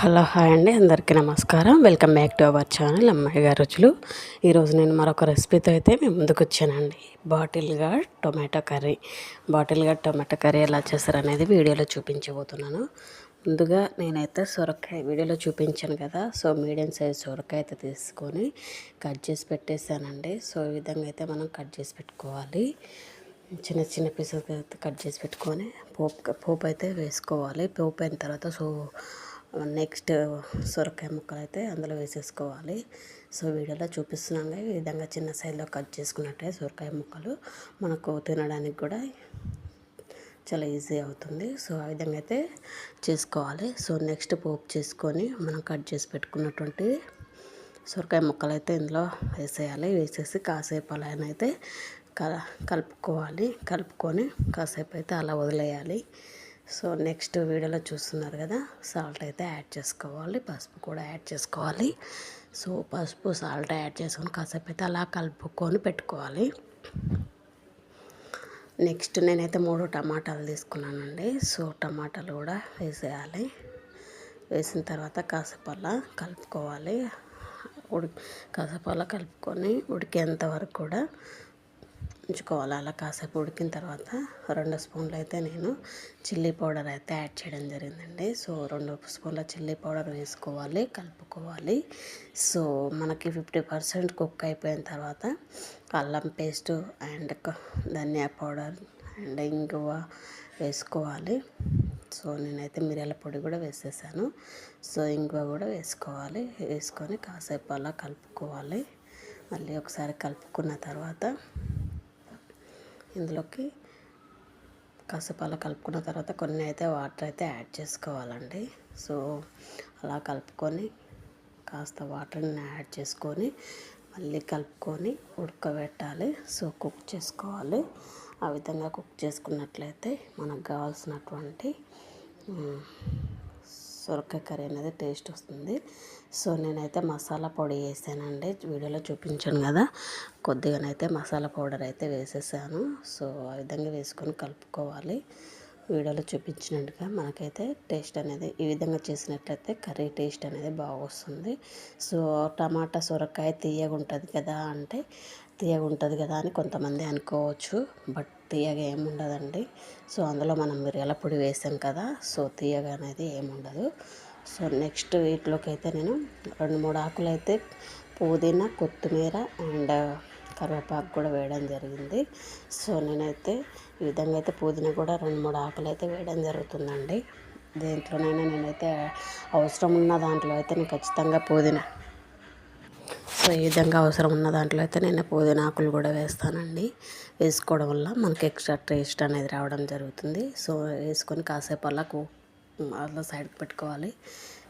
Hello hi అండి, అందరికీ నమస్కారం. Welcome back to our channel అమ్మాయి గారి రుచులు. ఈరోజు నేను మరొక రెసిపీతో అయితే మేము ముందుకు వచ్చానండి. బాటిల్గా టొమాటో కర్రీ ఎలా చేస్తారనేది వీడియోలో చూపించబోతున్నాను. ముందుగా నేనైతే సొరకాయ వీడియోలో చూపించాను కదా, సో మీడియం సైజ్ సొరకాయ అయితే తీసుకొని కట్ చేసి పెట్టేశానండి. సో ఈ విధంగా అయితే మనం కట్ చేసి పెట్టుకోవాలి. చిన్న చిన్న పీసెస్ కట్ చేసి పెట్టుకొని పోపు అయితే వేసుకోవాలి. పోపు అయిన తర్వాత నెక్స్ట్ సొరకాయ ముక్కలు అయితే అందులో వేసేసుకోవాలి. సో వీడియోలో చూపిస్తున్నాను, ఈ విధంగా చిన్న సైజులో కట్ చేసుకున్నట్టే సొరకాయ ముక్కలు మనకు తినడానికి కూడా చాలా ఈజీ అవుతుంది. సో ఆ విధంగా అయితే చేసుకోవాలి. సో నెక్స్ట్ పోపు చేసుకొని మనం కట్ చేసి పెట్టుకున్నటువంటి సొరకాయ ముక్కలు అయితే ఇందులో వేసేయాలి. వేసేసి కాసేపు అలానైతే కలుపుకొని కాసేపు అయితే అలా వదిలేయాలి. సో నెక్స్ట్ వీడియోలో చూస్తున్నారు కదా, సాల్ట్ అయితే యాడ్ చేసుకోవాలి, పసుపు కూడా యాడ్ చేసుకోవాలి. సో పసుపు సాల్ట్ యాడ్ చేసుకొని కాసేపు అయితే అలా కలుపుకొని పెట్టుకోవాలి. నెక్స్ట్ నేనైతే 3 టమాటాలు తీసుకున్నానండి. సో టమాటాలు కూడా వేసేయాలి. వేసిన తర్వాత కాసేపు అలా కలుపుకోవాలి. కాసేపు అలా కలుపుకొని ఉడికేంత వరకు కూడా ఉంచుకోవాలి. అలా కాసేపు ఉడికిన తర్వాత 2 స్పూన్లు అయితే నేను చిల్లీ పౌడర్ అయితే యాడ్ చేయడం జరిగిందండి. సో 2 స్పూన్ల చిల్లీ పౌడర్ వేసుకోవాలి, కలుపుకోవాలి. సో మనకి 50% కుక్ అయిపోయిన తర్వాత అల్లం పేస్టు అండ్ ధనియా పౌడర్ అండ్ ఇంగువ వేసుకోవాలి. సో నేనైతే మిరియాల పొడి కూడా వేసేసాను. సో ఇంగువ కూడా వేసుకోవాలి. వేసుకొని కాసేపు అలా కలుపుకోవాలి. మళ్ళీ ఒకసారి కలుపుకున్న తర్వాత ఇందులోకి కాసేపు అలా కలుపుకున్న తర్వాత కొన్ని అయితే వాటర్ అయితే యాడ్ చేసుకోవాలండి. సో అలా కలుపుకొని కాస్త వాటర్ని యాడ్ చేసుకొని మళ్ళీ కలుపుకొని ఉడకబెట్టాలి. సో కుక్ చేసుకోవాలి. ఆ విధంగా కుక్ చేసుకున్నట్లయితే మనకు కావాల్సినటువంటి సొరకాయ కర్రీ అనేది టేస్ట్ వస్తుంది. సో నేనైతే మసాలా పొడి వేసానండి, వీడియోలో చూపించాను కదా, కొద్దిగానైతే మసాలా పౌడర్ అయితే వేసేసాను. సో ఆ విధంగా వేసుకొని కలుపుకోవాలి. వీడియోలో చూపించినట్టుగా మనకైతే టేస్ట్ అనేది ఈ విధంగా చేసినట్లయితే కర్రీ టేస్ట్ అనేది బాగా వస్తుంది. సో టమాటా సొరకాయ తీయగా ఉంటుంది కదా అని కొంతమంది అనుకోవచ్చు, బట్ తీయగా ఏముండదండి. సో అందులో మనం మిరియాల పొడి వేసాం కదా, సో తీయగా అనేది ఏముండదు. సో నెక్స్ట్ వీటిలోకి అయితే నేను 2-3 ఆకులు అయితే పుదీనా, కొత్తిమీర అండ్ కరివేపాకు కూడా వేయడం జరిగింది. సో నేనైతే ఈ విధంగా అయితే పుదీనా కూడా 2-3 ఆకులు అయితే వేయడం జరుగుతుందండి. దేంట్లోనైనా నేనైతే అవసరం ఉన్న దాంట్లో అయితే నేను ఖచ్చితంగా పుదీనా, సో ఈ విధంగా అవసరం ఉన్న దాంట్లో అయితే నేను పుదీనా ఆకులు కూడా వేస్తానండి. వేసుకోవడం వల్ల మనకి ఎక్స్ట్రా టేస్ట్ అనేది రావడం జరుగుతుంది. సో వేసుకొని కాసేపు అలా సైడ్కి పెట్టుకోవాలి.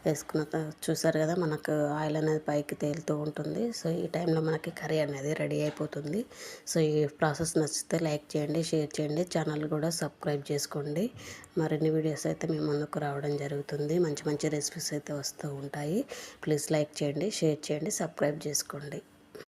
వేసుకున్న చూసారు కదా, మనకు ఆయిల్ అనేది పైకి తేలుతూ ఉంటుంది. సో ఈ టైంలో మనకి కర్రీ అనేది రెడీ అయిపోతుంది. సో ఈ ప్రాసెస్ నచ్చితే లైక్ చేయండి, షేర్ చేయండి, ఛానల్ కూడా సబ్స్క్రైబ్ చేసుకోండి. మరిన్ని వీడియోస్ అయితే మీ ముందుకు రావడం జరుగుతుంది. మంచి మంచి రెసిపీస్ అయితే వస్తూ ఉంటాయి. ప్లీజ్ లైక్ చేయండి, షేర్ చేయండి, సబ్స్క్రైబ్ చేసుకోండి.